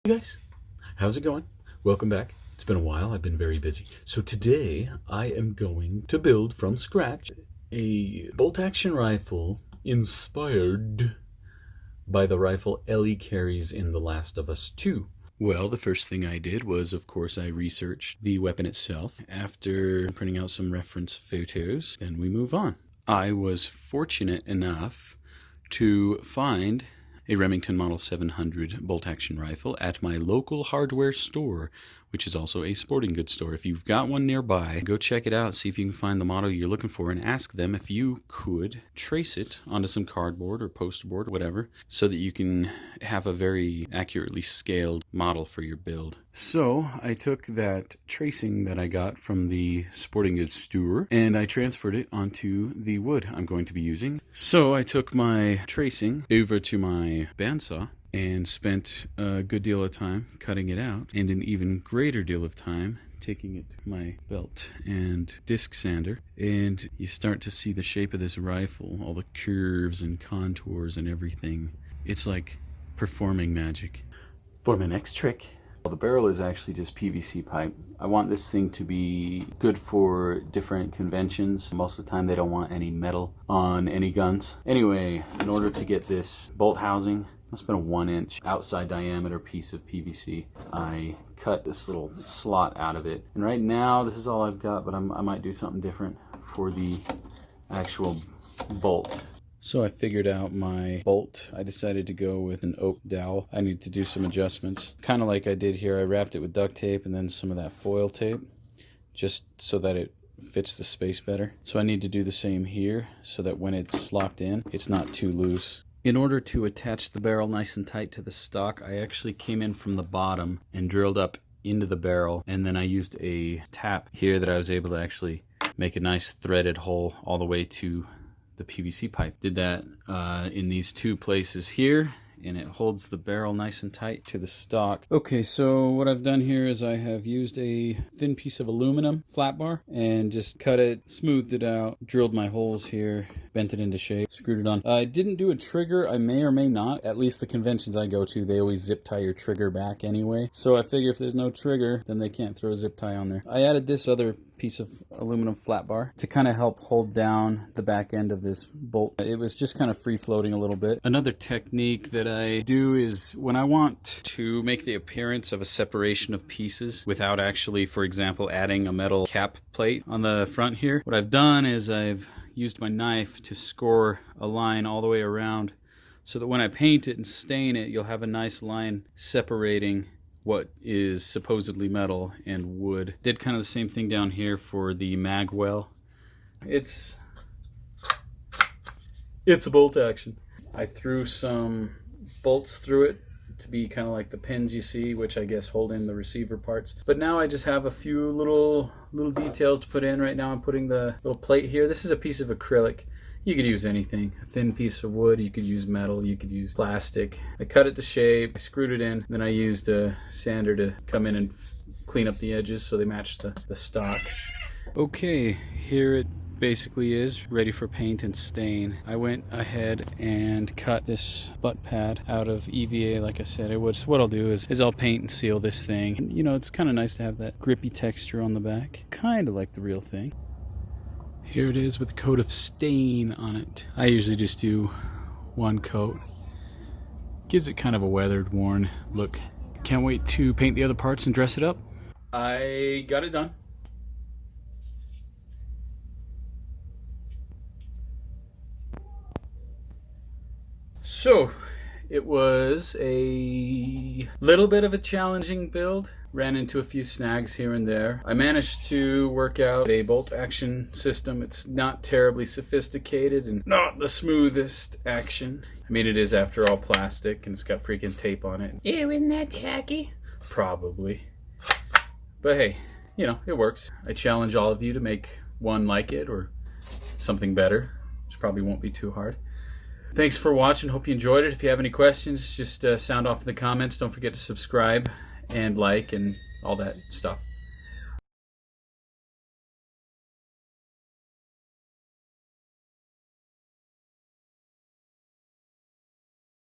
Hey guys, how's it going? Welcome back. It's been a while. I've been very busy. So today I am going to build from scratch a bolt-action rifle inspired by the rifle Ellie carries in The Last of Us 2. Well, the first thing I did was, of course, I researched the weapon itself. After printing out some reference photos, then we move on. I was fortunate enough to find a Remington Model 700 bolt-action rifle at my local hardware store, which is also a sporting goods store. If you've got one nearby, go check it out, see if you can find the model you're looking for, and ask them if you could trace it onto some cardboard or poster board or whatever, so that you can have a very accurately scaled model for your build. So I took that tracing that I got from the sporting goods store, and I transferred it onto the wood I'm going to be using. So I took my tracing over to my bandsaw and spent a good deal of time cutting it out, and an even greater deal of time taking it to my belt and disc sander, and you start to see the shape of this rifle, all the curves and contours and everything. It's like performing magic. For my next trick, well, the barrel is actually just PVC pipe. I want this thing to be good for different conventions. Most of the time they don't want any metal on any guns. Anyway, in order to get this bolt housing, that's been a 1-inch outside diameter piece of PVC. I cut this little slot out of it. And right now, this is all I've got, but I might do something different for the actual bolt. So I figured out my bolt. I decided to go with an oak dowel. I need to do some adjustments. Kind of like I did here. I wrapped it with duct tape and then some of that foil tape, just so that it fits the space better. So I need to do the same here so that when it's locked in, it's not too loose. In order to attach the barrel nice and tight to the stock, I actually came in from the bottom and drilled up into the barrel, and then I used a tap here that I was able to actually make a nice threaded hole all the way to the PVC pipe. Did that in these two places here, and it holds the barrel nice and tight to the stock. Okay, so what I've done here is I have used a thin piece of aluminum flat bar and just cut it, smoothed it out, drilled my holes here, bent it into shape, screwed it on. I didn't do a trigger. I may or may not. At least the conventions I go to, they always zip tie your trigger back anyway. So I figure if there's no trigger, then they can't throw a zip tie on there. I added this other piece of aluminum flat bar to kind of help hold down the back end of this bolt. It was just kind of free floating a little bit. Another technique that I do is when I want to make the appearance of a separation of pieces without actually, for example, adding a metal cap plate on the front here, what I've done is I've used my knife to score a line all the way around so that when I paint it and stain it, you'll have a nice line separating what is supposedly metal and wood. Did kind of the same thing down here for the mag well. It's a bolt action. I threw some bolts through it to be kind of like the pins you see, which I guess hold in the receiver parts. But now I just have a few little details to put in. Right now I'm putting the little plate here. This is a piece of acrylic. You could use anything. A thin piece of wood, you could use metal, you could use plastic. I cut it to shape, I screwed it in, then I used a sander to come in and clean up the edges so they match the stock. Okay, here it basically is ready for paint and stain. I went ahead and cut this butt pad out of EVA like I said I would. So what I'll do is I'll paint and seal this thing. And, you know, it's kind of nice to have that grippy texture on the back, kind of like the real thing. Here it is with a coat of stain on it. I usually just do one coat. Gives it kind of a weathered, worn look. Can't wait to paint the other parts and dress it up. I got it done. So, it was a little bit of a challenging build. Ran into a few snags here and there. I managed to work out a bolt action system. It's not terribly sophisticated and not the smoothest action. I mean, it is after all plastic and it's got freaking tape on it. Ew, isn't that tacky? Probably. But hey, you know, it works. I challenge all of you to make one like it or something better, which probably won't be too hard. Thanks for watching. Hope you enjoyed it. If you have any questions, just sound off in the comments. Don't forget to subscribe and like and all that stuff.